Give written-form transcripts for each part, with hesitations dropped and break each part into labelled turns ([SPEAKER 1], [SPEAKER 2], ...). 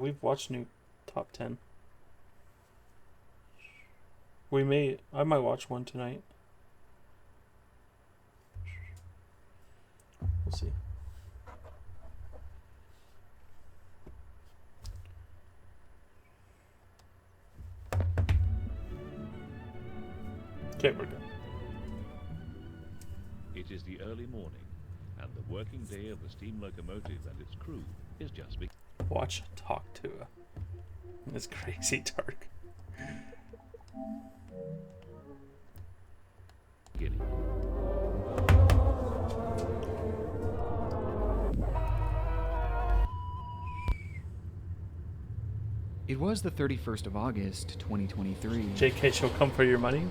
[SPEAKER 1] We've watched new top 10. I might watch one tonight. We'll see. Okay, we're good.
[SPEAKER 2] It is the early morning, and the working day of the steam locomotive and its crew is just
[SPEAKER 1] Watch Talk to her. It's crazy dark.
[SPEAKER 2] beginning.
[SPEAKER 3] It was the 31st of August, 2023.
[SPEAKER 1] JK, she'll come for your money?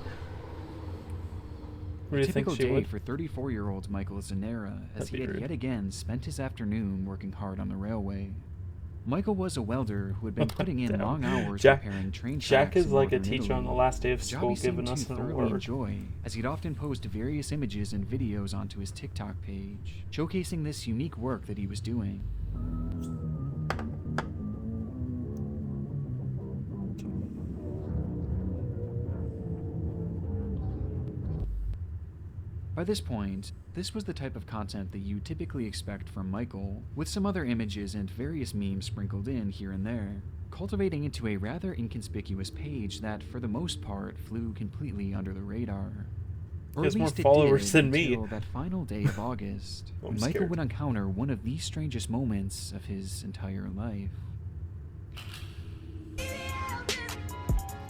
[SPEAKER 1] What do
[SPEAKER 3] A
[SPEAKER 1] you think
[SPEAKER 3] typical
[SPEAKER 1] she
[SPEAKER 3] day
[SPEAKER 1] would?
[SPEAKER 3] for 34-year-old Michael Zanera, as
[SPEAKER 1] That'd be
[SPEAKER 3] he had
[SPEAKER 1] rude.
[SPEAKER 3] yet again spent his afternoon working hard on the railway. Michael was a welder who had been putting in
[SPEAKER 1] Damn.
[SPEAKER 3] long hours
[SPEAKER 1] Jack-
[SPEAKER 3] repairing train
[SPEAKER 1] Jack
[SPEAKER 3] tracks
[SPEAKER 1] is
[SPEAKER 3] in
[SPEAKER 1] like a
[SPEAKER 3] northern
[SPEAKER 1] teacher on the
[SPEAKER 3] Italy.
[SPEAKER 1] last day of
[SPEAKER 3] A job
[SPEAKER 1] school
[SPEAKER 3] he seemed
[SPEAKER 1] giving us
[SPEAKER 3] to
[SPEAKER 1] an
[SPEAKER 3] thoroughly
[SPEAKER 1] award.
[SPEAKER 3] enjoy, as he'd often post various images and videos onto his TikTok page, showcasing this unique work that he was doing. By this point, this was the type of content that you typically expect from Michael, with some other images and various memes sprinkled in here and there, cultivating into a rather inconspicuous page that, for the most part, flew completely under the radar. Or
[SPEAKER 1] He has
[SPEAKER 3] at
[SPEAKER 1] more
[SPEAKER 3] least it
[SPEAKER 1] followers
[SPEAKER 3] did
[SPEAKER 1] than me.
[SPEAKER 3] until that final day of August,
[SPEAKER 1] I'm
[SPEAKER 3] when Michael
[SPEAKER 1] scared.
[SPEAKER 3] would encounter one of the strangest moments of his entire life.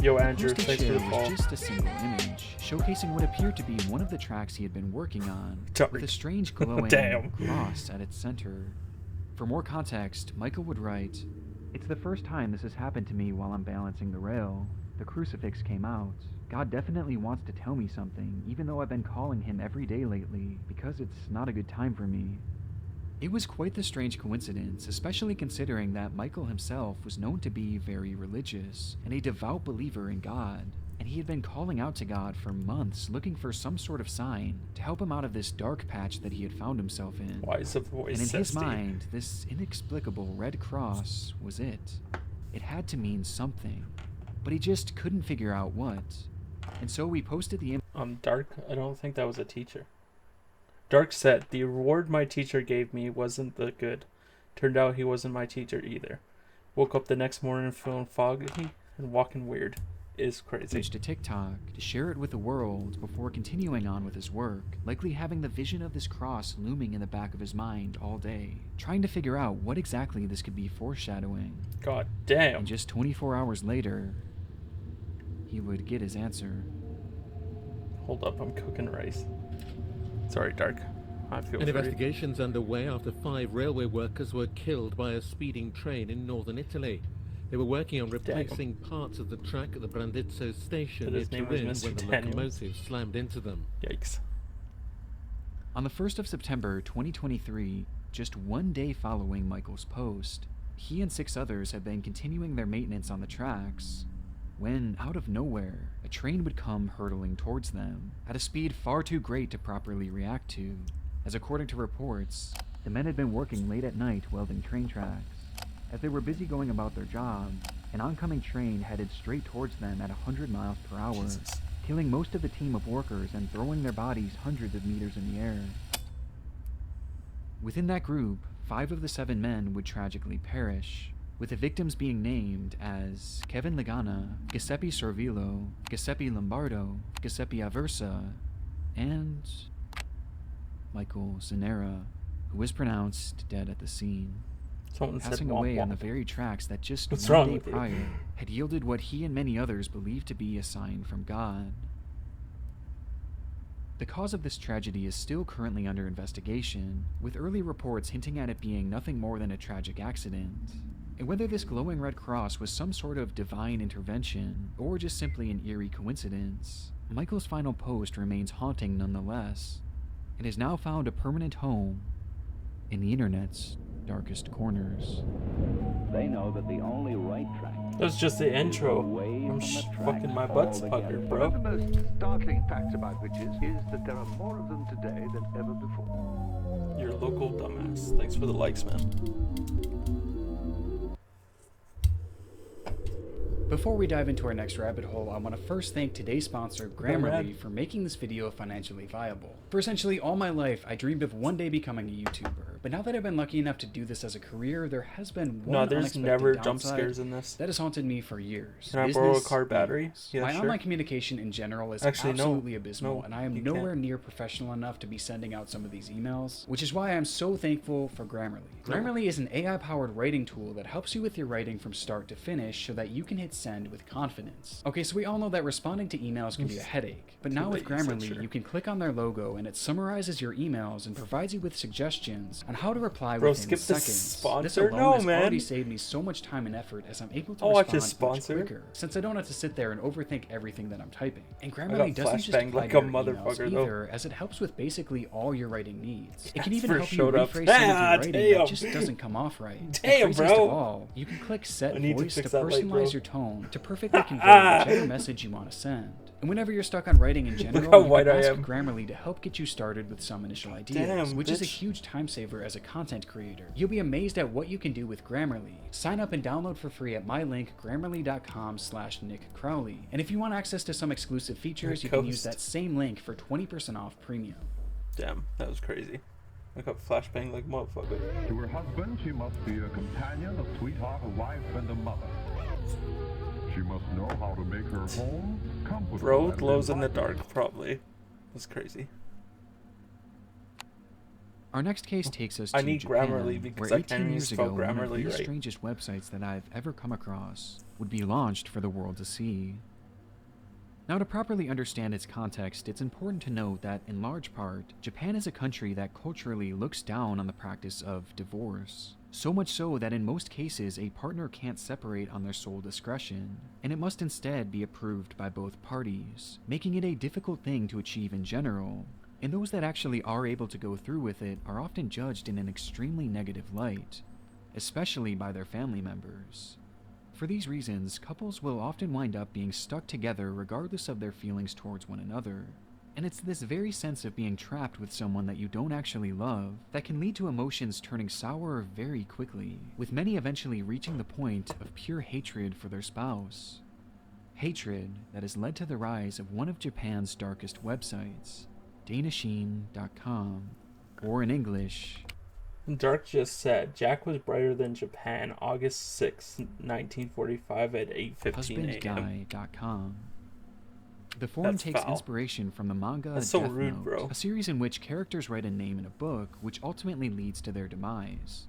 [SPEAKER 1] Yo,
[SPEAKER 3] The
[SPEAKER 1] Andrew,
[SPEAKER 3] posted
[SPEAKER 1] thanks for
[SPEAKER 3] share
[SPEAKER 1] the
[SPEAKER 3] was
[SPEAKER 1] follow.
[SPEAKER 3] just a single image, showcasing what appeared to be one of the tracks he had been working on,
[SPEAKER 1] Dark.
[SPEAKER 3] with a strange glowing
[SPEAKER 1] Damn.
[SPEAKER 3] cross at its center. For more context, Michael would write, "It's the first time this has happened to me while I'm balancing the rail. The crucifix came out. God definitely wants to tell me something, even though I've been calling him every day lately, because it's not a good time for me." It was quite the strange coincidence, especially considering that Michael himself was known to be very religious and a devout believer in God, and he had been calling out to God for months looking for some sort of sign to help him out of this dark patch that he had found himself in.
[SPEAKER 1] Why is the voice
[SPEAKER 3] And in his
[SPEAKER 1] zesty?
[SPEAKER 3] mind, this inexplicable red cross was it. It had to mean something, but he just couldn't figure out what. And so we posted the
[SPEAKER 1] Dark, I don't think that was a teacher. Dark said, the reward my teacher gave me wasn't that good. Turned out he wasn't my teacher either. Woke up the next morning feeling foggy and walking weird. Is crazy.
[SPEAKER 3] image to TikTok to share it with the world before continuing on with his work, likely having the vision of this cross looming in the back of his mind all day, trying to figure out what exactly this could be foreshadowing.
[SPEAKER 1] God damn.
[SPEAKER 3] And just 24 hours later, he would get his answer.
[SPEAKER 1] Hold up, I'm cooking rice. Sorry, Dark. I feel
[SPEAKER 4] An
[SPEAKER 1] free.
[SPEAKER 4] investigation's underway after 5 railway workers were killed by a speeding train in northern Italy. They were working on replacing parts of the track at the Brandizzo station
[SPEAKER 1] But
[SPEAKER 4] near
[SPEAKER 1] his name was
[SPEAKER 4] Turin
[SPEAKER 1] Mr.
[SPEAKER 4] when the
[SPEAKER 1] Daniels.
[SPEAKER 4] locomotive slammed into them.
[SPEAKER 1] Yikes.
[SPEAKER 3] On the 1st of September 2023, just one day following Michael's post, he and 6 others had been continuing their maintenance on the tracks, when, out of nowhere, a train would come hurtling towards them, at a speed far too great to properly react to, as according to reports, the men had been working late at night welding train tracks. As they were busy going about their job, an oncoming train headed straight towards them at 100 miles per hour,
[SPEAKER 1] Jesus.
[SPEAKER 3] killing most of the team of workers and throwing their bodies hundreds of meters in the air. Within that group, 5 of the 7 men would tragically perish, with the victims being named as Kevin Lagana, Giuseppe Sorvillo, Giuseppe Lombardo, Giuseppe Aversa, and Michael Zanera, who was pronounced dead at the scene,
[SPEAKER 1] Someone said
[SPEAKER 3] passing
[SPEAKER 1] womp
[SPEAKER 3] away on the
[SPEAKER 1] womp.
[SPEAKER 3] very tracks that just
[SPEAKER 1] What's
[SPEAKER 3] one
[SPEAKER 1] wrong
[SPEAKER 3] day
[SPEAKER 1] with you?
[SPEAKER 3] prior had yielded what he and many others believed to be a sign from God. The cause of this tragedy is still currently under investigation, with early reports hinting at it being nothing more than a tragic accident. And whether this glowing red cross was some sort of divine intervention, or just simply an eerie coincidence, Michael's final post remains haunting nonetheless, and has now found a permanent home in the internet's darkest corners.
[SPEAKER 5] They know that the only right track
[SPEAKER 1] That's just the intro.
[SPEAKER 5] away
[SPEAKER 1] I'm
[SPEAKER 5] from the track
[SPEAKER 1] fucking my butt's
[SPEAKER 5] altogether.
[SPEAKER 1] puckered,
[SPEAKER 6] One of
[SPEAKER 1] bro.
[SPEAKER 6] the most startling facts about witches is that there are more of them today than ever before.
[SPEAKER 1] Your local dumbass. Thanks for the likes, man.
[SPEAKER 7] Before we dive into our next rabbit hole, I want to first thank today's sponsor, Grammarly, for making this video financially viable. For essentially all my life, I dreamed of one day becoming a YouTuber, but now that I've been lucky enough to do this as a career, there has been one
[SPEAKER 1] there's
[SPEAKER 7] unexpected
[SPEAKER 1] never
[SPEAKER 7] downside
[SPEAKER 1] jump scares in this.
[SPEAKER 7] that has haunted me for years.
[SPEAKER 1] Can I borrow a
[SPEAKER 7] Business
[SPEAKER 1] car battery?
[SPEAKER 7] emails.
[SPEAKER 1] Yeah,
[SPEAKER 7] My
[SPEAKER 1] sure.
[SPEAKER 7] online communication in general is
[SPEAKER 1] Actually, no.
[SPEAKER 7] absolutely abysmal,
[SPEAKER 1] No,
[SPEAKER 7] and I am
[SPEAKER 1] you
[SPEAKER 7] nowhere
[SPEAKER 1] can't.
[SPEAKER 7] near professional enough to be sending out some of these emails, which is why I'm so thankful for Grammarly. Grammarly is an AI-powered writing tool that helps you with your writing from start to finish so that you can hit send with confidence. Okay, so we all know that responding to emails can be a headache, but now with
[SPEAKER 1] late, you said
[SPEAKER 7] Grammarly,
[SPEAKER 1] sure.
[SPEAKER 7] you can click on their logo and it summarizes your emails and provides you with suggestions on how to reply
[SPEAKER 1] Bro,
[SPEAKER 7] within
[SPEAKER 1] skip the
[SPEAKER 7] seconds. This
[SPEAKER 1] sponsor?
[SPEAKER 7] alone
[SPEAKER 1] No,
[SPEAKER 7] has already
[SPEAKER 1] man.
[SPEAKER 7] saved me so much time and effort as I'm able to
[SPEAKER 1] I'll watch
[SPEAKER 7] respond
[SPEAKER 1] his
[SPEAKER 7] much
[SPEAKER 1] sponsor.
[SPEAKER 7] quicker, since I don't have to sit there and overthink everything that I'm typing. And
[SPEAKER 1] got
[SPEAKER 7] Grammarly doesn't just
[SPEAKER 1] flashbanged
[SPEAKER 7] apply
[SPEAKER 1] like
[SPEAKER 7] to
[SPEAKER 1] a
[SPEAKER 7] your
[SPEAKER 1] motherfucker,
[SPEAKER 7] emails
[SPEAKER 1] though.
[SPEAKER 7] either, as it helps with basically all your writing needs. It can
[SPEAKER 1] That's
[SPEAKER 7] even
[SPEAKER 1] for
[SPEAKER 7] help you
[SPEAKER 1] showed up.
[SPEAKER 7] rephrase some of your
[SPEAKER 1] Ah,
[SPEAKER 7] writing
[SPEAKER 1] damn.
[SPEAKER 7] that just doesn't come off right. And
[SPEAKER 1] Damn,
[SPEAKER 7] craziest
[SPEAKER 1] bro.
[SPEAKER 7] of all, you can click set
[SPEAKER 1] I need to
[SPEAKER 7] voice to
[SPEAKER 1] fix that light, bro.
[SPEAKER 7] personalize your tone to perfectly convey whichever message you want to send. And whenever you're stuck on writing in general,
[SPEAKER 1] how
[SPEAKER 7] you
[SPEAKER 1] white
[SPEAKER 7] can
[SPEAKER 1] I
[SPEAKER 7] ask
[SPEAKER 1] am.
[SPEAKER 7] Grammarly to help get you started with some initial ideas,
[SPEAKER 1] Damn,
[SPEAKER 7] which is a
[SPEAKER 1] bitch.
[SPEAKER 7] huge time saver as a content creator. You'll be amazed at what you can do with Grammarly. Sign up and download for free at my link, grammarly.com/Nick Crowley. And if you want access to some exclusive features, you can use that same link for 20% off premium.
[SPEAKER 1] Damn, that was crazy. I got flashbang like a motherfucker.
[SPEAKER 6] To her husband, she must be a companion, a sweetheart, a wife, and a mother. She must know how to make her home comfortable.
[SPEAKER 1] Bro
[SPEAKER 6] and
[SPEAKER 1] glows in the
[SPEAKER 6] inviting.
[SPEAKER 1] dark, probably. That's crazy.
[SPEAKER 3] Our next case takes us
[SPEAKER 1] I
[SPEAKER 3] to
[SPEAKER 1] need
[SPEAKER 3] Japan,
[SPEAKER 1] Grammarly because
[SPEAKER 3] where
[SPEAKER 1] I can't
[SPEAKER 3] 18
[SPEAKER 1] even
[SPEAKER 3] years
[SPEAKER 1] spell
[SPEAKER 3] ago, one of
[SPEAKER 1] Grammarly
[SPEAKER 3] the
[SPEAKER 1] right.
[SPEAKER 3] strangest websites that I've ever come across would be launched for the world to see. Now, to properly understand its context, it's important to note that, in large part, Japan is a country that culturally looks down on the practice of divorce. So much so that in most cases, a partner can't separate on their sole discretion, and it must instead be approved by both parties, making it a difficult thing to achieve in general. And those that actually are able to go through with it are often judged in an extremely negative light, especially by their family members. For these reasons, couples will often wind up being stuck together regardless of their feelings towards one another. And it's this very sense of being trapped with someone that you don't actually love that can lead to emotions turning sour very quickly, with many eventually reaching the point of pure hatred for their spouse. Hatred that has led to the rise of one of Japan's darkest websites, Danishin.com, or in English,
[SPEAKER 1] Dark just said, Jack was brighter than Japan, August 6, 1945 at 8:15 a.m.
[SPEAKER 3] husbandguy.com. The forum
[SPEAKER 1] That's
[SPEAKER 3] takes
[SPEAKER 1] foul.
[SPEAKER 3] inspiration from the manga
[SPEAKER 1] That's so
[SPEAKER 3] Death
[SPEAKER 1] rude,
[SPEAKER 3] Note,
[SPEAKER 1] bro.
[SPEAKER 3] a series in which characters write a name in a book, which ultimately leads to their demise.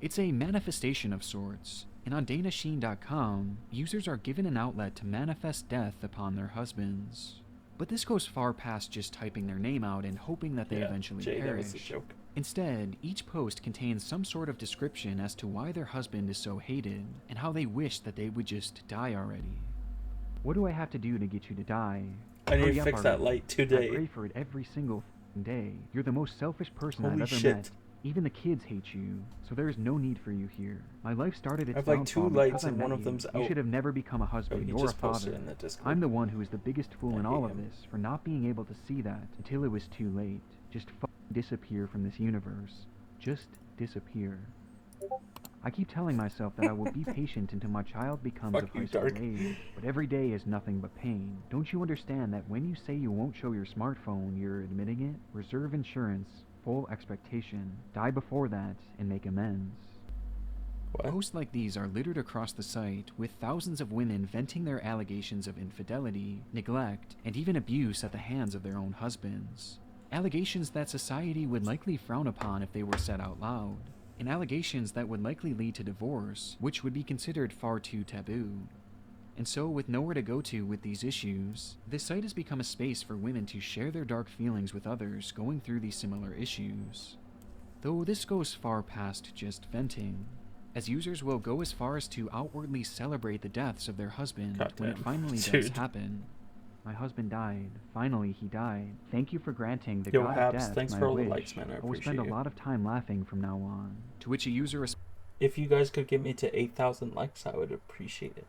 [SPEAKER 3] It's a manifestation of sorts, and on Danishin.com, users are given an outlet to manifest death upon their husbands. But this goes far past just typing their name out and hoping that they eventually
[SPEAKER 1] Jay, that was a
[SPEAKER 3] perish.
[SPEAKER 1] joke.
[SPEAKER 3] Instead, each post contains some sort of description as to why their husband is so hated, and how they wish that they would just die already. What do I have to do to get you to die?
[SPEAKER 1] I need
[SPEAKER 3] Hurry
[SPEAKER 1] to
[SPEAKER 3] up
[SPEAKER 1] fix that
[SPEAKER 3] already.
[SPEAKER 1] light
[SPEAKER 3] I
[SPEAKER 1] today.
[SPEAKER 3] pray for it every single day. You're the most selfish person
[SPEAKER 1] Holy
[SPEAKER 3] I've ever
[SPEAKER 1] shit.
[SPEAKER 3] met. Even the kids hate you, so there is no need for you here. My life started its
[SPEAKER 1] I have like 2
[SPEAKER 3] downfall
[SPEAKER 1] lights
[SPEAKER 3] because I
[SPEAKER 1] and
[SPEAKER 3] met
[SPEAKER 1] one of
[SPEAKER 3] you.
[SPEAKER 1] them's
[SPEAKER 3] You
[SPEAKER 1] out.
[SPEAKER 3] should have never become a
[SPEAKER 1] Oh,
[SPEAKER 3] husband
[SPEAKER 1] he
[SPEAKER 3] or a
[SPEAKER 1] just posted
[SPEAKER 3] father.
[SPEAKER 1] in the Discord.
[SPEAKER 3] I'm the one who is the biggest fool
[SPEAKER 1] I
[SPEAKER 3] in
[SPEAKER 1] hate
[SPEAKER 3] all of
[SPEAKER 1] him.
[SPEAKER 3] this for not being able to see that until it was too late. Just disappear from this universe. Just disappear. I keep telling myself that I will be patient until my child becomes
[SPEAKER 1] Fuck
[SPEAKER 3] of
[SPEAKER 1] you,
[SPEAKER 3] high school
[SPEAKER 1] Dark.
[SPEAKER 3] age, but every day is nothing but pain. Don't you understand that when you say you won't show your smartphone, you're admitting it? Reserve insurance, full expectation. Die before that, and make amends.
[SPEAKER 1] What?
[SPEAKER 3] Posts like these are littered across the site, with thousands of women venting their allegations of infidelity, neglect, and even abuse at the hands of their own husbands. Allegations that society would likely frown upon if they were said out loud, and allegations that would likely lead to divorce, which would be considered far too taboo. And so, with nowhere to go to with these issues, this site has become a space for women to share their dark feelings with others going through these similar issues. Though this goes far past just venting, as users will go as far as to outwardly celebrate the deaths of their husband when it
[SPEAKER 1] Goddamn.
[SPEAKER 3] finally does
[SPEAKER 1] Dude.
[SPEAKER 3] happen. My husband died. Finally, he died. Thank you for granting the
[SPEAKER 1] Yo,
[SPEAKER 3] god
[SPEAKER 1] Habs,
[SPEAKER 3] of death
[SPEAKER 1] thanks
[SPEAKER 3] my
[SPEAKER 1] for all the
[SPEAKER 3] wish.
[SPEAKER 1] likes, man. I
[SPEAKER 3] will spend a
[SPEAKER 1] appreciate it.
[SPEAKER 3] lot of time laughing from now on. To which a user
[SPEAKER 1] If you guys could get me to 8,000 likes, I would appreciate it.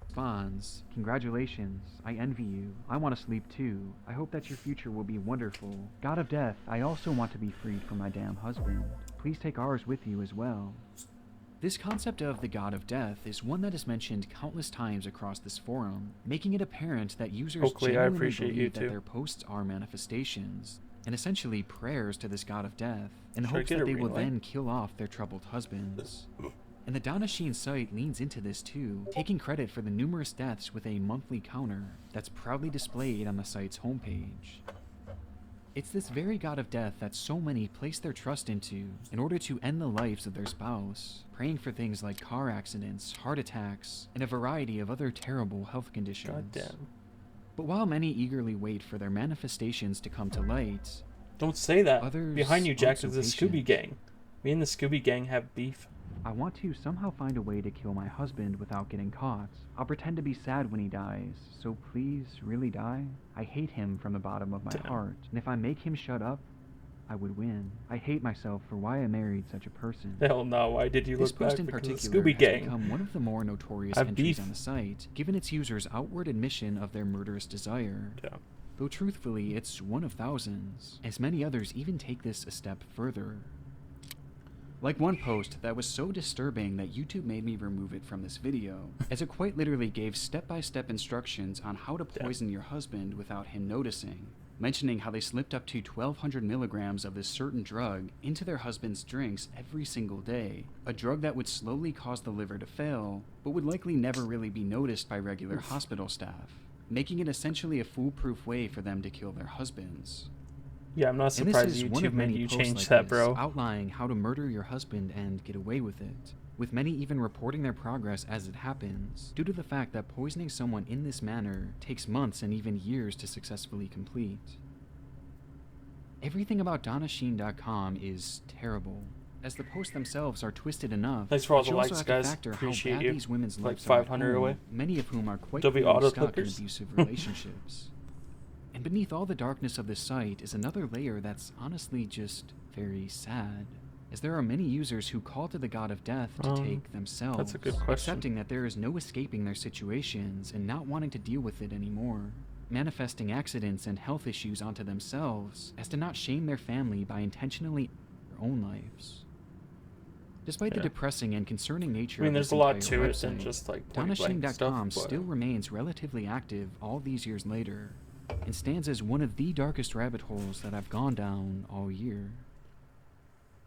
[SPEAKER 3] responds, "Congratulations. I envy you. I want to sleep too. I hope that your future will be wonderful. God of death, I also want to be freed from my damn husband. Please take ours with you as well." This concept of the god of death is one that is mentioned countless times across this forum, making it apparent that users
[SPEAKER 1] Oakley, I
[SPEAKER 3] genuinely
[SPEAKER 1] appreciate you
[SPEAKER 3] believe
[SPEAKER 1] too.
[SPEAKER 3] that their posts are manifestations, and essentially prayers to this god of death, in the
[SPEAKER 1] Should I
[SPEAKER 3] hopes
[SPEAKER 1] get
[SPEAKER 3] that
[SPEAKER 1] a
[SPEAKER 3] they will
[SPEAKER 1] ring light?
[SPEAKER 3] then kill off their troubled husbands. And the Danashin site leans into this too, taking credit for the numerous deaths with a monthly counter that's proudly displayed on the site's homepage. It's this very god of death that so many place their trust into in order to end the lives of their spouse, praying for things like car accidents, heart attacks, and a variety of other terrible health conditions.
[SPEAKER 1] God damn.
[SPEAKER 3] But while many eagerly wait for their manifestations to come to light,
[SPEAKER 1] Don't say that.
[SPEAKER 3] Others
[SPEAKER 1] Behind you, Jack,
[SPEAKER 3] aren't so
[SPEAKER 1] is the
[SPEAKER 3] patient.
[SPEAKER 1] Scooby Gang. Me and the Scooby Gang have beef.
[SPEAKER 3] I want to somehow find a way to kill my husband without getting caught. I'll pretend to be sad when he dies, so please, really die? I hate him from the bottom of my
[SPEAKER 1] Damn.
[SPEAKER 3] heart, and if I make him shut up, I would win. I hate myself for why I married such a person.
[SPEAKER 1] Hell no, why did you
[SPEAKER 3] This
[SPEAKER 1] look back?
[SPEAKER 3] post in
[SPEAKER 1] Because of the
[SPEAKER 3] particular
[SPEAKER 1] Scooby
[SPEAKER 3] has
[SPEAKER 1] Gang.
[SPEAKER 3] become one of the more notorious
[SPEAKER 1] Have
[SPEAKER 3] entries
[SPEAKER 1] beef.
[SPEAKER 3] on the site, given its users' outward admission of their murderous desire.
[SPEAKER 1] Yeah.
[SPEAKER 3] Though truthfully, it's one of thousands, as many others even take this a step further. Like one post that was so disturbing that YouTube made me remove it from this video, as it quite literally gave step-by-step instructions on how to poison your husband without him noticing, mentioning how they slipped up to 1,200 milligrams of this certain drug into their husband's drinks every single day, a drug that would slowly cause the liver to fail, but would likely never really be noticed by regular hospital staff, making it essentially a foolproof way for them to kill their husbands.
[SPEAKER 1] Yeah, I'm not
[SPEAKER 3] And this
[SPEAKER 1] surprised
[SPEAKER 3] is one
[SPEAKER 1] YouTube
[SPEAKER 3] of
[SPEAKER 1] made
[SPEAKER 3] many
[SPEAKER 1] you
[SPEAKER 3] posts
[SPEAKER 1] change
[SPEAKER 3] like
[SPEAKER 1] that,
[SPEAKER 3] this,
[SPEAKER 1] bro.
[SPEAKER 3] outlining how to murder your husband and get away with it, with many even reporting their progress as it happens, due to the fact that poisoning someone in this manner takes months and even years to successfully complete. Everything about Danashin.com is terrible, as the posts themselves are twisted enough.
[SPEAKER 1] Thanks for all
[SPEAKER 3] but
[SPEAKER 1] the
[SPEAKER 3] you also
[SPEAKER 1] likes,
[SPEAKER 3] have to
[SPEAKER 1] guys.
[SPEAKER 3] factor
[SPEAKER 1] Appreciate
[SPEAKER 3] how bad
[SPEAKER 1] you.
[SPEAKER 3] these women's
[SPEAKER 1] Like
[SPEAKER 3] lives are at
[SPEAKER 1] 500
[SPEAKER 3] home,
[SPEAKER 1] away.
[SPEAKER 3] many of whom are quite
[SPEAKER 1] Adobe
[SPEAKER 3] clearly
[SPEAKER 1] auto
[SPEAKER 3] stuck in
[SPEAKER 1] clickers.
[SPEAKER 3] abusive relationships. And beneath all the darkness of this site is another layer that's honestly just very sad, as there are many users who call to the god of death to take themselves,
[SPEAKER 1] that's a good question.
[SPEAKER 3] accepting that there is no escaping their situations and not wanting to deal with it anymore, manifesting accidents and health issues onto themselves as to not shame their family by intentionally ending their own lives. Despite the
[SPEAKER 1] Yeah.
[SPEAKER 3] depressing and concerning nature
[SPEAKER 1] I mean,
[SPEAKER 3] of
[SPEAKER 1] there's
[SPEAKER 3] this
[SPEAKER 1] a lot
[SPEAKER 3] entire
[SPEAKER 1] to it than
[SPEAKER 3] website,
[SPEAKER 1] just like point blank
[SPEAKER 3] Danashin.com
[SPEAKER 1] stuff.
[SPEAKER 3] still
[SPEAKER 1] But
[SPEAKER 3] remains relatively active all these years later, and stands as one of the darkest rabbit holes that I've gone down all year.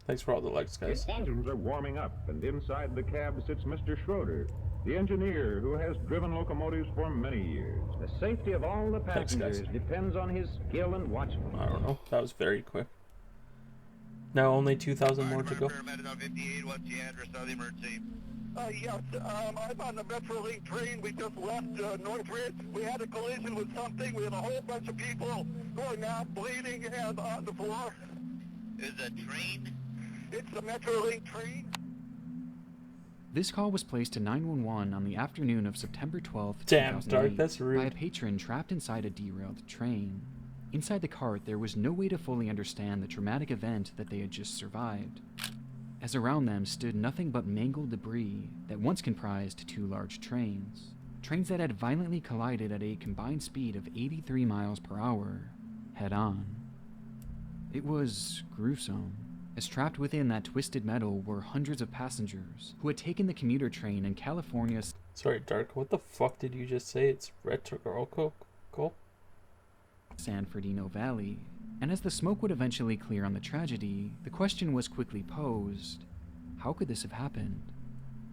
[SPEAKER 1] thanks for all the likes, guys.
[SPEAKER 8] The engines are warming up, and inside the cab sits Mr. Schroeder, the engineer who has driven locomotives for many years. The safety of all the
[SPEAKER 1] Thanks, guys.
[SPEAKER 8] passengers depends on his skill and watchfulness.
[SPEAKER 1] I don't know. That was very quick. Now only 2,000 more to go.
[SPEAKER 9] Paramedic 58, what's the address of the emergency? Yes, I'm on the Metrolink train. We just left Northridge. We had a collision with something. We had a whole bunch of people going out, bleeding, and on the floor. Is a train? It's a Metrolink train.
[SPEAKER 3] This call was placed to 911 on the afternoon of September 12th,
[SPEAKER 1] Damn,
[SPEAKER 3] 2008,
[SPEAKER 1] Dark, that's rude.
[SPEAKER 3] by a patron trapped inside a derailed train. Inside the cart, there was no way to fully understand the traumatic event that they had just survived, as around them stood nothing but mangled debris that once comprised two large trains. Trains that had violently collided at a combined speed of 83 miles per hour, head-on. It was gruesome, as trapped within that twisted metal were hundreds of passengers who had taken the commuter train in California's
[SPEAKER 1] Sorry, Dark. What the fuck did you just say? It's Retrogroko?
[SPEAKER 3] San Fernando Valley. And as the smoke would eventually clear on the tragedy, the question was quickly posed: how could this have happened?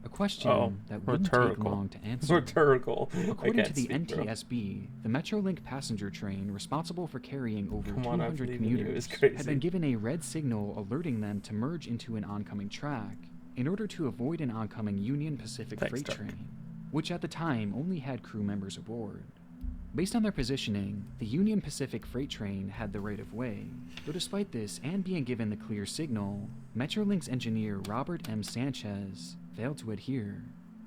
[SPEAKER 3] A question that wouldn't take
[SPEAKER 1] rhetorical.
[SPEAKER 3] long to answer.
[SPEAKER 1] Rhetorical.
[SPEAKER 3] According to the NTSB, the Metrolink passenger train, responsible for carrying over
[SPEAKER 1] Come on, I
[SPEAKER 3] 200
[SPEAKER 1] believe in you.
[SPEAKER 3] commuters,
[SPEAKER 1] It's crazy.
[SPEAKER 3] had been given a red signal alerting them to merge into an oncoming track in order to avoid an oncoming Union Pacific
[SPEAKER 1] Thanks,
[SPEAKER 3] freight
[SPEAKER 1] Dark.
[SPEAKER 3] train, which at the time only had crew members aboard. Based on their positioning, the Union Pacific freight train had the right of way, though despite this and being given the clear signal, Metrolink's engineer Robert M. Sanchez failed to adhere.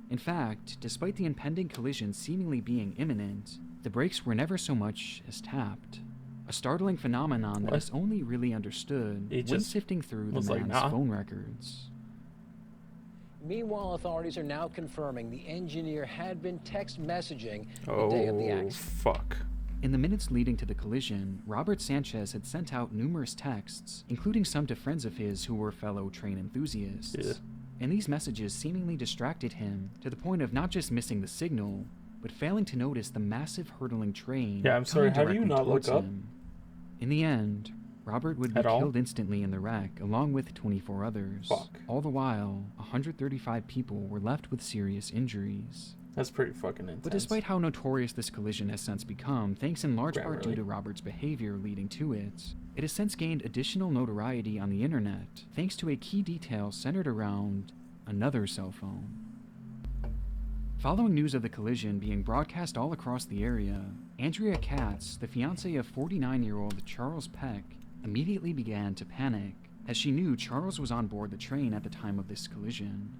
[SPEAKER 3] In fact, despite the impending collision seemingly being imminent, the brakes were never so much as tapped. A startling phenomenon that
[SPEAKER 1] What?
[SPEAKER 3] is only really understood
[SPEAKER 1] He
[SPEAKER 3] when
[SPEAKER 1] just
[SPEAKER 3] sifting through the
[SPEAKER 1] was like,
[SPEAKER 3] man's
[SPEAKER 1] "Nah."
[SPEAKER 3] phone records.
[SPEAKER 10] Meanwhile, authorities are now confirming the engineer had been text messaging the day of the
[SPEAKER 1] Oh,
[SPEAKER 10] accident.
[SPEAKER 1] fuck.
[SPEAKER 3] In the minutes leading to the collision, Robert Sanchez had sent out numerous texts, including some to friends of his who were fellow train enthusiasts.
[SPEAKER 1] Yeah.
[SPEAKER 3] and these messages seemingly distracted him to the point of not just missing the signal, but failing to notice the massive hurtling train.
[SPEAKER 1] Yeah, I'm sorry,
[SPEAKER 3] coming
[SPEAKER 1] how do you
[SPEAKER 3] directly
[SPEAKER 1] not look
[SPEAKER 3] towards
[SPEAKER 1] up?
[SPEAKER 3] him. In the end, Robert would be
[SPEAKER 1] At all?
[SPEAKER 3] killed instantly in the wreck, along with 24 others.
[SPEAKER 1] Fuck.
[SPEAKER 3] All the while, 135 people were left with serious injuries.
[SPEAKER 1] That's pretty fucking intense.
[SPEAKER 3] But despite how notorious this collision has since become, thanks in large part due
[SPEAKER 1] Grammarly.
[SPEAKER 3] to Robert's behavior leading to it, it has since gained additional notoriety on the internet, thanks to a key detail centered around another cell phone. Following news of the collision being broadcast all across the area, Andrea Katz, the fiancée of 49-year-old Charles Peck, immediately began to panic, as she knew Charles was on board the train at the time of this collision.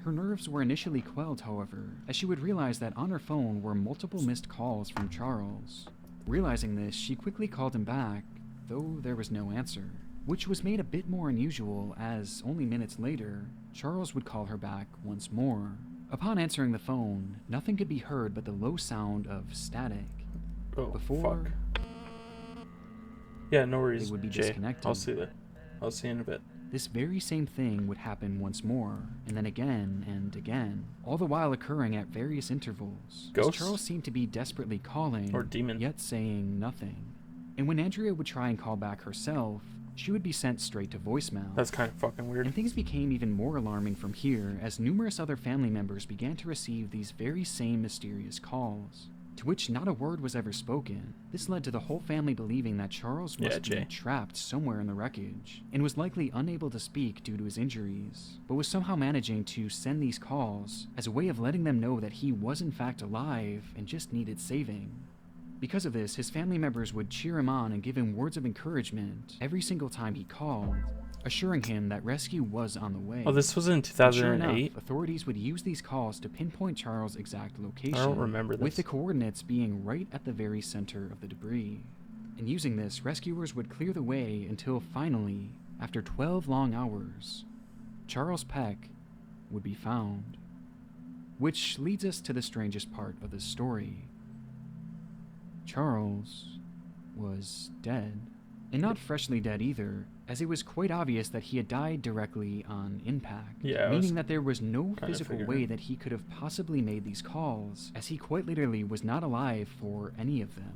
[SPEAKER 3] Her nerves were initially quelled, however, as she would realize that on her phone were multiple missed calls from Charles. Realizing this, she quickly called him back, though there was no answer, which was made a bit more unusual as, only minutes later, Charles would call her back once more. Upon answering the phone, nothing could be heard but the low sound of static.
[SPEAKER 1] Oh,
[SPEAKER 3] Before
[SPEAKER 1] fuck. Yeah, no worries,
[SPEAKER 3] they would be
[SPEAKER 1] Jay.
[SPEAKER 3] disconnected.
[SPEAKER 1] I'll see that. I'll see you in a bit.
[SPEAKER 3] This very same thing would happen once more, and then again and again, all the while occurring at various intervals. as
[SPEAKER 1] Ghosts?
[SPEAKER 3] Charles seemed to be desperately calling,
[SPEAKER 1] Or demon.
[SPEAKER 3] yet saying nothing. And when Andrea would try and call back herself, she would be sent straight to voicemail.
[SPEAKER 1] That's kind of fucking weird.
[SPEAKER 3] And things became even more alarming from here as numerous other family members began to receive these very same mysterious calls, to which not a word was ever spoken. This led to the whole family believing that Charles
[SPEAKER 1] Yeah,
[SPEAKER 3] must be
[SPEAKER 1] Jay.
[SPEAKER 3] trapped somewhere in the wreckage, and was likely unable to speak due to his injuries, but was somehow managing to send these calls as a way of letting them know that he was in fact alive and just needed saving. Because of this, his family members would cheer him on and give him words of encouragement every single time he called, assuring him that rescue was on the way.
[SPEAKER 1] Oh, this was in
[SPEAKER 3] And sure enough,
[SPEAKER 1] 2008?
[SPEAKER 3] authorities would use these calls to pinpoint Charles' exact location.
[SPEAKER 1] I don't remember
[SPEAKER 3] With
[SPEAKER 1] this.
[SPEAKER 3] the coordinates being right at the very center of the debris. And using this, rescuers would clear the way until finally, after 12 long hours, Charles Peck would be found. Which leads us to the strangest part of this story. Charles was dead. And not freshly dead either, as it was quite obvious that he had died directly on impact,
[SPEAKER 1] Yeah, I was
[SPEAKER 3] meaning that there was no
[SPEAKER 1] kinda
[SPEAKER 3] physical
[SPEAKER 1] figuring.
[SPEAKER 3] way that he could have possibly made these calls, as he quite literally was not alive for any of them.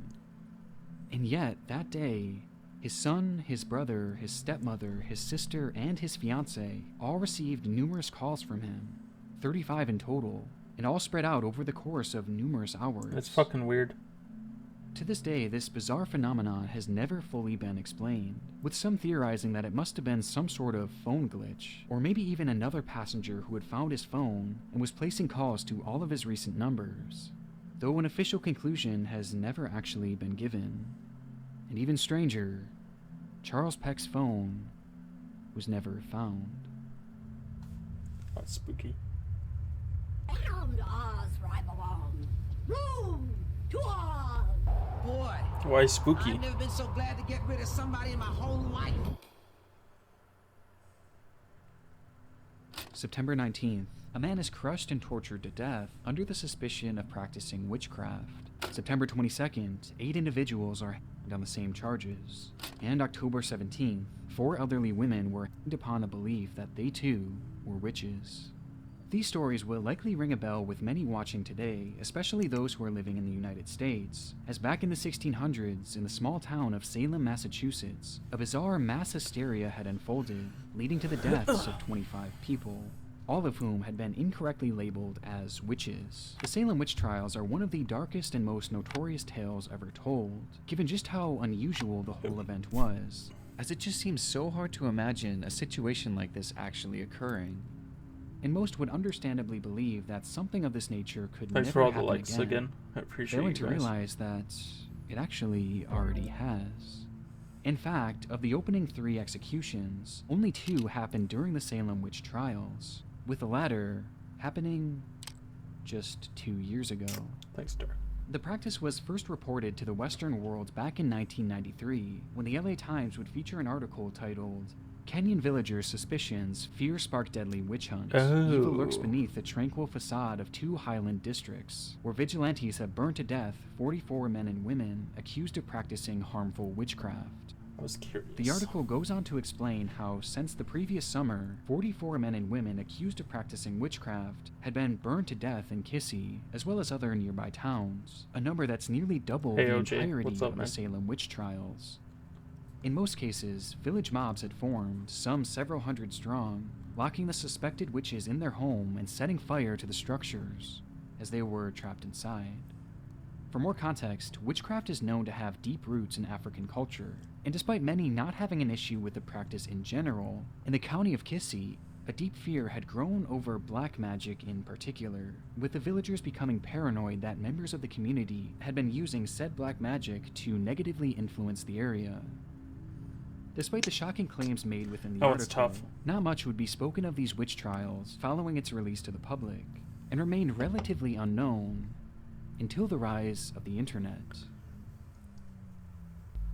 [SPEAKER 3] And yet, that day, his son, his brother, his stepmother, his sister, and his fiancée all received numerous calls from him, 35 in total, and all spread out over the course of numerous hours.
[SPEAKER 1] It's fucking weird.
[SPEAKER 3] To this day, this bizarre phenomenon has never fully been explained, with some theorizing that it must have been some sort of phone glitch, or maybe even another passenger who had found his phone and was placing calls to all of his recent numbers, though an official conclusion has never actually been given. And even stranger, Charles Peck's phone was never found.
[SPEAKER 1] That's spooky.
[SPEAKER 11] Bound Oz right along. Room to Oz.
[SPEAKER 12] Boy,
[SPEAKER 1] Why spooky?
[SPEAKER 12] I've never been so glad to get rid of somebody in my whole life.
[SPEAKER 3] September 19th, a man is crushed and tortured to death under the suspicion of practicing witchcraft. September 22nd, 8 individuals are hanged on the same charges. And October 17th, 4 elderly women were hanged upon the belief that they too were witches. These stories will likely ring a bell with many watching today, especially those who are living in the United States, as back in the 1600s, in the small town of Salem, Massachusetts, a bizarre mass hysteria had unfolded, leading to the deaths of 25 people, all of whom had been incorrectly labeled as witches. The Salem witch trials are one of the darkest and most notorious tales ever told, given just how unusual the whole event was, as it just seems so hard to imagine a situation like this actually occurring. And most would understandably believe that something of this nature could
[SPEAKER 1] Thanks
[SPEAKER 3] never
[SPEAKER 1] for all the
[SPEAKER 3] happen
[SPEAKER 1] likes again. I appreciate
[SPEAKER 3] failing
[SPEAKER 1] you
[SPEAKER 3] to
[SPEAKER 1] guys.
[SPEAKER 3] realize that it actually already has. In fact, of the opening 3 executions, only 2 happened during the Salem witch trials, with the latter happening just 2 years ago.
[SPEAKER 1] Thanks, Dirk.
[SPEAKER 3] The practice was first reported to the Western world back in 1993, when the LA Times would feature an article titled, "Kenyan Villagers' Suspicions Fear Spark Deadly Witch Hunt. Evil lurks beneath the tranquil facade of 2 Highland districts, where vigilantes have burned to death 44 men and women accused of practicing harmful witchcraft."
[SPEAKER 1] I was curious.
[SPEAKER 3] The article goes on to explain how, since the previous summer, 44 men and women accused of practicing witchcraft had been burned to death in Kissy, as well as other nearby towns, a number that's nearly double
[SPEAKER 1] Hey,
[SPEAKER 3] the
[SPEAKER 1] OJ,
[SPEAKER 3] entirety
[SPEAKER 1] what's up,
[SPEAKER 3] of
[SPEAKER 1] man?
[SPEAKER 3] the Salem witch trials. In most cases, village mobs had formed, some several hundred strong, locking the suspected witches in their home and setting fire to the structures, as they were trapped inside. For more context, witchcraft is known to have deep roots in African culture, and despite many not having an issue with the practice in general, in the county of Kissy, a deep fear had grown over black magic in particular, with the villagers becoming paranoid that members of the community had been using said black magic to negatively influence the area. Despite the shocking claims made within the
[SPEAKER 1] It's
[SPEAKER 3] article,
[SPEAKER 1] tough.
[SPEAKER 3] not much would be spoken of these witch trials following its release to the public, and remained relatively unknown until the rise of the internet.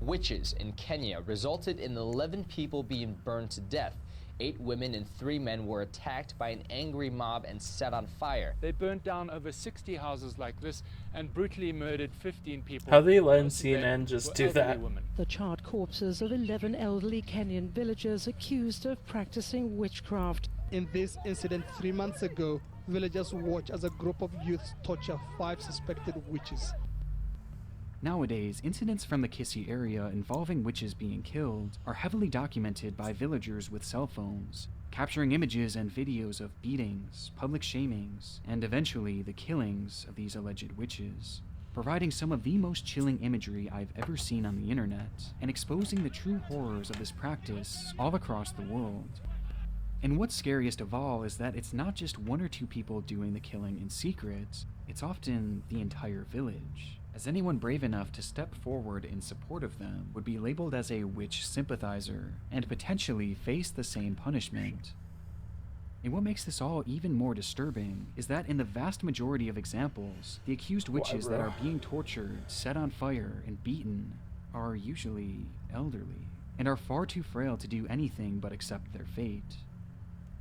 [SPEAKER 13] Witches in Kenya resulted in 11 people being burned to death. 8 women and 3 men were attacked by an angry mob and set on fire.
[SPEAKER 14] They burnt down over 60 houses like this and brutally murdered 15 people.
[SPEAKER 1] How they let
[SPEAKER 14] Most of them
[SPEAKER 1] CNN just
[SPEAKER 14] were
[SPEAKER 1] do
[SPEAKER 14] elderly
[SPEAKER 1] that?
[SPEAKER 14] women.
[SPEAKER 15] The charred corpses of 11 elderly Kenyan villagers accused of practicing witchcraft.
[SPEAKER 16] In this incident 3 months ago, villagers watched as a group of youths torture 5 suspected witches.
[SPEAKER 3] Nowadays, incidents from the Kissy area involving witches being killed are heavily documented by villagers with cell phones, capturing images and videos of beatings, public shamings, and eventually the killings of these alleged witches, providing some of the most chilling imagery I've ever seen on the internet, and exposing the true horrors of this practice all across the world. And what's scariest of all is that it's not just 1 or 2 people doing the killing in secret, it's often the entire village, as anyone brave enough to step forward in support of them would be labeled as a witch sympathizer and potentially face the same punishment. And what makes this all even more disturbing is that in the vast majority of examples, the accused witches that are being tortured, set on fire, and beaten are usually elderly, and are far too frail to do anything but accept their fate.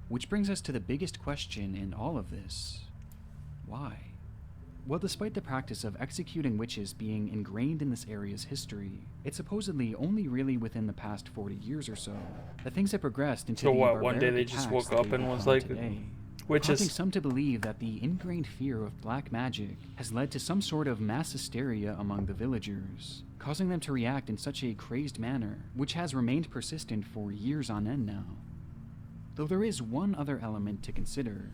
[SPEAKER 3] Which brings us to the biggest question in all of this. Why? Well, despite the practice of executing witches being ingrained in this area's history, it's supposedly only really within the past 40 years or so that things have progressed into
[SPEAKER 1] So
[SPEAKER 3] the
[SPEAKER 1] what, one day
[SPEAKER 3] barbaric
[SPEAKER 1] they just
[SPEAKER 3] attacks
[SPEAKER 1] woke
[SPEAKER 3] that
[SPEAKER 1] up
[SPEAKER 3] we
[SPEAKER 1] and
[SPEAKER 3] look
[SPEAKER 1] was
[SPEAKER 3] on
[SPEAKER 1] like,
[SPEAKER 3] today,
[SPEAKER 1] witches.
[SPEAKER 3] causing some to believe that the ingrained fear of black magic has led to some sort of mass hysteria among the villagers, causing them to react in such a crazed manner, which has remained persistent for years on end now. Though there is one other element to consider.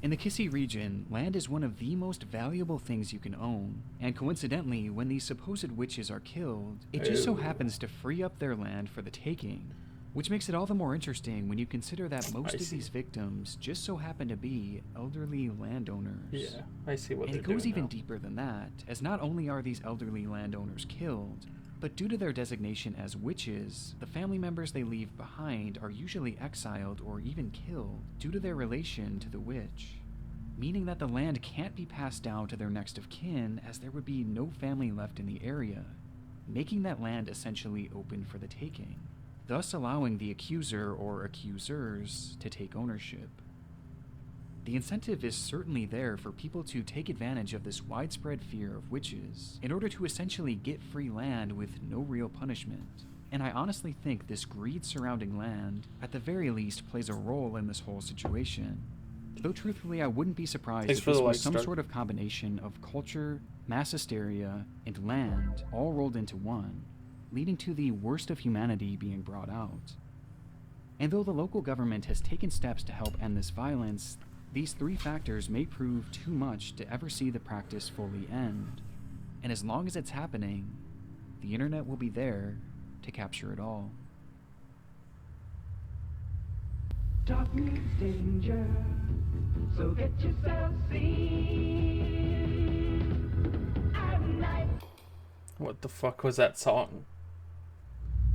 [SPEAKER 3] In the Kissy region, land is one of the most valuable things you can own, and coincidentally, when these supposed witches are killed, it just so happens to free up their land for the taking, which makes it all the more interesting when you consider that most of these victims just so happen to be elderly landowners.
[SPEAKER 1] Yeah, I see what
[SPEAKER 3] And
[SPEAKER 1] they're
[SPEAKER 3] it goes
[SPEAKER 1] doing
[SPEAKER 3] even
[SPEAKER 1] now.
[SPEAKER 3] deeper than that, as not only are these elderly landowners killed, but due to their designation as witches, the family members they leave behind are usually exiled or even killed due to their relation to the witch, meaning that the land can't be passed down to their next of kin as there would be no family left in the area, making that land essentially open for the taking, thus allowing the accuser or accusers to take ownership. The incentive is certainly there for people to take advantage of this widespread fear of witches in order to essentially get free land with no real punishment. And I honestly think this greed surrounding land, at the very least, plays a role in this whole situation. Though truthfully, I wouldn't be surprised
[SPEAKER 1] Thanks
[SPEAKER 3] if
[SPEAKER 1] for
[SPEAKER 3] this
[SPEAKER 1] the
[SPEAKER 3] was
[SPEAKER 1] like,
[SPEAKER 3] some
[SPEAKER 1] Stark.
[SPEAKER 3] sort of combination of culture, mass hysteria, and land all rolled into one, leading to the worst of humanity being brought out. And though the local government has taken steps to help end this violence, these 3 factors may prove too much to ever see the practice fully end. And as long as it's happening, the internet will be there to capture it all.
[SPEAKER 17] Dark means danger, so get yourself seen at night.
[SPEAKER 1] What the fuck was that song?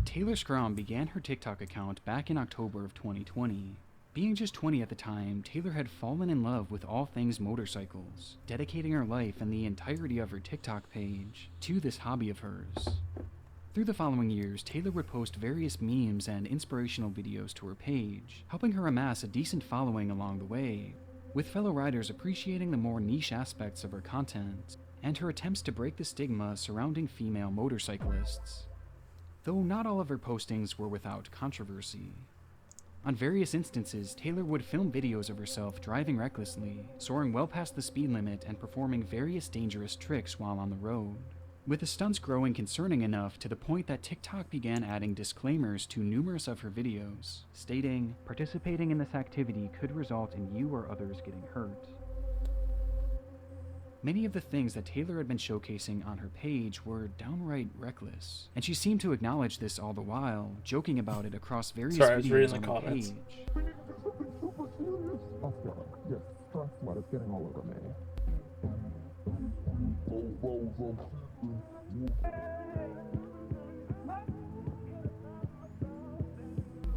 [SPEAKER 3] Taylor Scrum began her TikTok account back in October of 2020. Being just 20 at the time, Taylor had fallen in love with all things motorcycles, dedicating her life and the entirety of her TikTok page to this hobby of hers. Through the following years, Taylor would post various memes and inspirational videos to her page, helping her amass a decent following along the way, with fellow riders appreciating the more niche aspects of her content, and her attempts to break the stigma surrounding female motorcyclists.
[SPEAKER 7] Though not all of her postings were without controversy. On various instances, Taylor would film videos of herself driving recklessly, soaring well past the speed limit and performing various dangerous tricks while on the road. With the stunts growing concerning enough to the point that TikTok began adding disclaimers to numerous of her videos, stating, "Participating in this activity could result in you or others getting hurt." Many of the things that Taylor had been showcasing on her page were downright reckless, and she seemed to acknowledge this all the while, joking about it across various videos on her page.
[SPEAKER 6] Yes, stress sweat is getting all over me.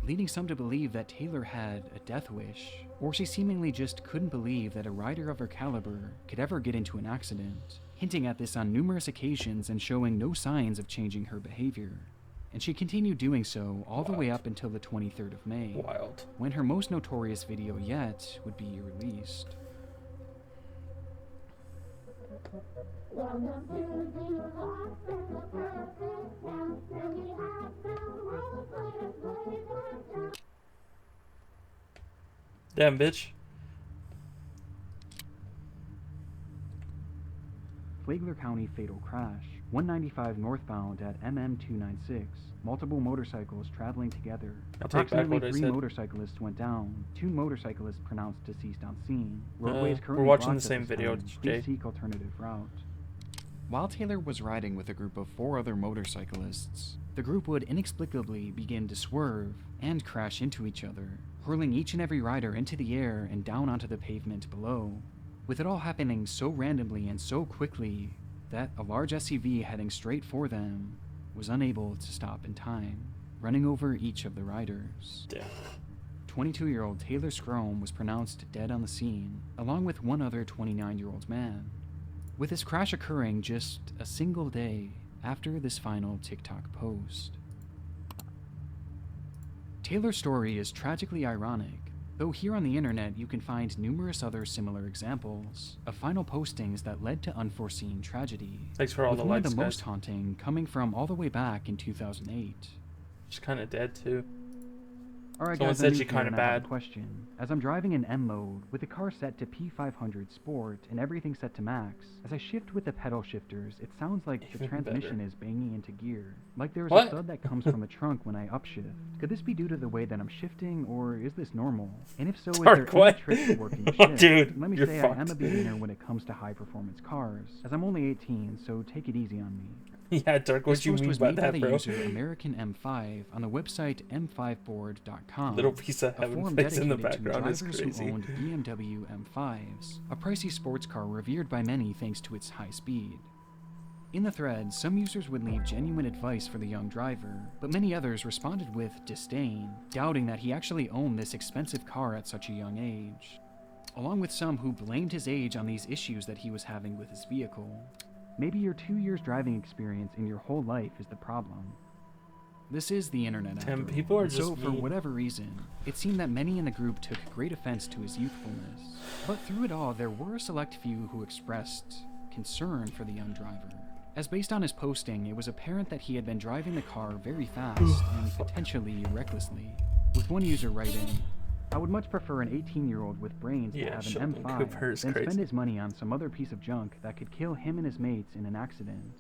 [SPEAKER 7] Leading some to believe that Taylor had a death wish, or she seemingly just couldn't believe that a rider of her caliber could ever get into an accident, hinting at this on numerous occasions and showing no signs of changing her behavior. And she continued doing so all the way up until the 23rd of May, when her most notorious video yet would be released.
[SPEAKER 1] Damn, bitch.
[SPEAKER 3] Flagler County fatal crash. 195 northbound at MM296. Multiple motorcycles traveling together.
[SPEAKER 1] I take back
[SPEAKER 3] Approximately
[SPEAKER 1] what I
[SPEAKER 3] 3
[SPEAKER 1] said.
[SPEAKER 3] motorcyclists went down. 2 motorcyclists pronounced deceased on scene. Roadways
[SPEAKER 1] we're
[SPEAKER 3] currently
[SPEAKER 1] watching
[SPEAKER 3] blocked
[SPEAKER 1] the
[SPEAKER 3] at
[SPEAKER 1] same
[SPEAKER 3] this
[SPEAKER 1] video,
[SPEAKER 3] time.
[SPEAKER 1] Jay.
[SPEAKER 3] Please seek alternative route.
[SPEAKER 7] While Taylor was riding with a group of 4 other motorcyclists, the group would inexplicably begin to swerve and crash into each other, hurling each and every rider into the air and down onto the pavement below, with it all happening so randomly and so quickly that a large SUV heading straight for them was unable to stop in time, running over each of the riders. 22-year-old Taylor Scrome was pronounced dead on the scene, along with one other 29-year-old man, with this crash occurring just a single day after this final TikTok post. Taylor's story is tragically ironic, though here on the internet you can find numerous other similar examples of final postings that led to unforeseen tragedy.
[SPEAKER 1] Thanks for all
[SPEAKER 7] with
[SPEAKER 1] the
[SPEAKER 7] one of
[SPEAKER 1] likes,
[SPEAKER 7] the most
[SPEAKER 1] guys.
[SPEAKER 7] haunting coming from all the way back in 2008.
[SPEAKER 1] She's kind of dead too.
[SPEAKER 3] Alright
[SPEAKER 1] Someone
[SPEAKER 3] guys,
[SPEAKER 1] said
[SPEAKER 3] I'm
[SPEAKER 1] she
[SPEAKER 3] new here
[SPEAKER 1] kind of
[SPEAKER 3] and I have a
[SPEAKER 1] bad.
[SPEAKER 3] question. As I'm driving in M mode, with the car set to P500 Sport and everything set to max, as I shift with the pedal shifters, it sounds like the
[SPEAKER 1] Even
[SPEAKER 3] transmission
[SPEAKER 1] better.
[SPEAKER 3] is banging into gear. Like there's
[SPEAKER 1] What?
[SPEAKER 3] a thud that comes from the trunk when I upshift. Could this be due to the way that I'm shifting, or is this normal? And if so, is
[SPEAKER 1] Dark,
[SPEAKER 3] there any
[SPEAKER 1] what?
[SPEAKER 3] trick to working the
[SPEAKER 1] Oh,
[SPEAKER 3] shift?
[SPEAKER 1] dude,
[SPEAKER 3] Let me
[SPEAKER 1] you're
[SPEAKER 3] say I am a
[SPEAKER 1] fucked.
[SPEAKER 3] beginner when it comes to high performance cars, as I'm only 18, so take it easy on me.
[SPEAKER 1] Yeah, Dark, what
[SPEAKER 7] This
[SPEAKER 1] you
[SPEAKER 7] post
[SPEAKER 1] mean
[SPEAKER 7] was
[SPEAKER 1] by
[SPEAKER 7] made by
[SPEAKER 1] that,
[SPEAKER 7] the
[SPEAKER 1] bro?
[SPEAKER 7] user American M5 on the website m5board.com.
[SPEAKER 1] Little piece of
[SPEAKER 7] a
[SPEAKER 1] heaven
[SPEAKER 7] forum
[SPEAKER 1] face in the
[SPEAKER 7] dedicated to
[SPEAKER 1] background is
[SPEAKER 7] drivers
[SPEAKER 1] crazy.
[SPEAKER 7] who owned BMW M5s, a pricey sports car revered by many thanks to its high speed. In the thread, some users would leave genuine advice for the young driver, but many others responded with disdain, doubting that he actually owned this expensive car at such a young age, along with some who blamed his age on these issues that he was having with his vehicle.
[SPEAKER 3] Maybe your 2 years driving experience in your whole life is the problem.
[SPEAKER 7] This is the internet after
[SPEAKER 1] Damn,
[SPEAKER 7] all,
[SPEAKER 1] people are
[SPEAKER 7] and so
[SPEAKER 1] just
[SPEAKER 7] for
[SPEAKER 1] mean.
[SPEAKER 7] whatever reason, it seemed that many in the group took great offense to his youthfulness. But through it all, there were a select few who expressed concern for the young driver. As based on his posting, it was apparent that he had been driving the car very fast and potentially recklessly, with one user writing,
[SPEAKER 3] I would much prefer an 18-year-old with brains
[SPEAKER 1] Yeah,
[SPEAKER 3] to have
[SPEAKER 1] Sheldon
[SPEAKER 3] an M5
[SPEAKER 1] Cooper is
[SPEAKER 3] than
[SPEAKER 1] crazy.
[SPEAKER 3] spend his money on some other piece of junk that could kill him and his mates in an accident.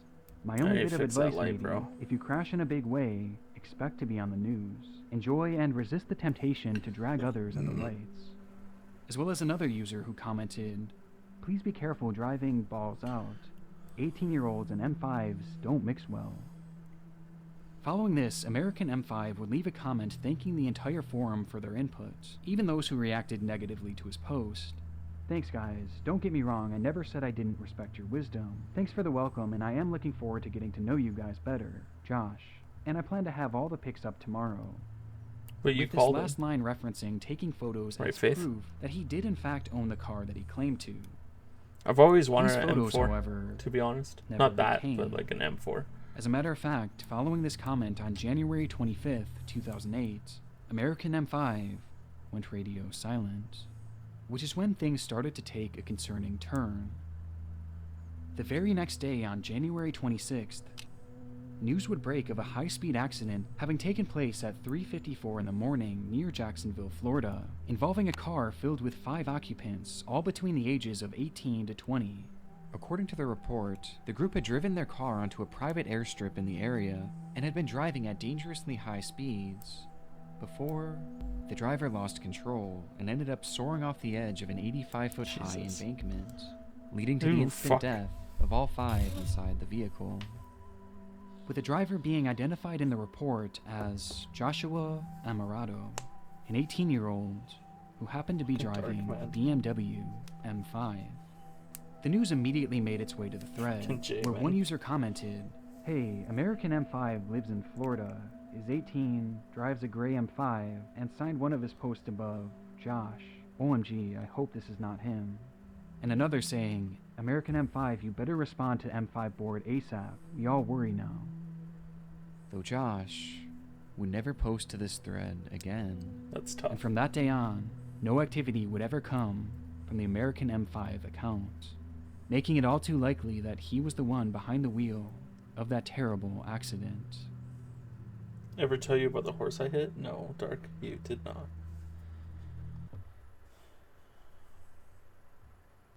[SPEAKER 3] My
[SPEAKER 1] I
[SPEAKER 3] only
[SPEAKER 1] need
[SPEAKER 3] bit
[SPEAKER 1] to
[SPEAKER 3] of
[SPEAKER 1] fix that
[SPEAKER 3] advice,
[SPEAKER 1] light,
[SPEAKER 3] lady,
[SPEAKER 1] bro.
[SPEAKER 3] if you crash in a big way, expect to be on the news. Enjoy and resist the temptation to drag others at the lights.
[SPEAKER 7] as well as another user who commented,
[SPEAKER 3] Please be careful driving balls out. 18-year-olds and M5s don't mix well.
[SPEAKER 7] Following this, American M5 would leave a comment thanking the entire forum for their input, even those who reacted negatively to his post.
[SPEAKER 3] Thanks guys, don't get me wrong, I never said I didn't respect your wisdom. Thanks for the welcome, and I am looking forward to getting to know you guys better. Josh. And I plan to have all the pics up tomorrow.
[SPEAKER 1] But you
[SPEAKER 7] With this
[SPEAKER 1] called
[SPEAKER 7] last
[SPEAKER 1] him.
[SPEAKER 7] line referencing taking photos
[SPEAKER 1] Right,
[SPEAKER 7] as
[SPEAKER 1] Faith?
[SPEAKER 7] proof that he did in fact own the car that he claimed to.
[SPEAKER 1] I've always wanted
[SPEAKER 7] These
[SPEAKER 1] an
[SPEAKER 7] photos,
[SPEAKER 1] M4,
[SPEAKER 7] however,
[SPEAKER 1] to be honest.
[SPEAKER 7] never
[SPEAKER 1] Not that,
[SPEAKER 7] became.
[SPEAKER 1] but like an M4.
[SPEAKER 7] As a matter of fact, following this comment on January 25th, 2008, American M5 went radio silent, which is when things started to take a concerning turn. The very next day, on January 26th, news would break of a high-speed accident having taken place at 3:54 in the morning near Jacksonville, Florida, involving a car filled with 5 occupants, all between the ages of 18 to 20. According to the report, the group had driven their car onto a private airstrip in the area and had been driving at dangerously high speeds before the driver lost control and ended up soaring off the edge of an 85-foot high embankment, leading to the instant death of all 5 inside the vehicle, with the driver being identified in the report as Joshua Amarato, an 18-year-old who happened to be driving a BMW M5. The news immediately made its way to the thread, where one user commented, "Hey, American M5 lives in Florida, is 18, drives a gray M5, and signed one of his posts above, Josh. OMG, I hope this is not him." And another saying, "American M5, you better respond to M5 board ASAP. We all worry now." Though Josh would never post to this thread again.
[SPEAKER 1] That's tough.
[SPEAKER 7] And from that day on, no activity would ever come from the American M5 account, making it all too likely that he was the one behind the wheel of that terrible accident.
[SPEAKER 1] Ever tell you about the horse I hit? No, Dark, you did not.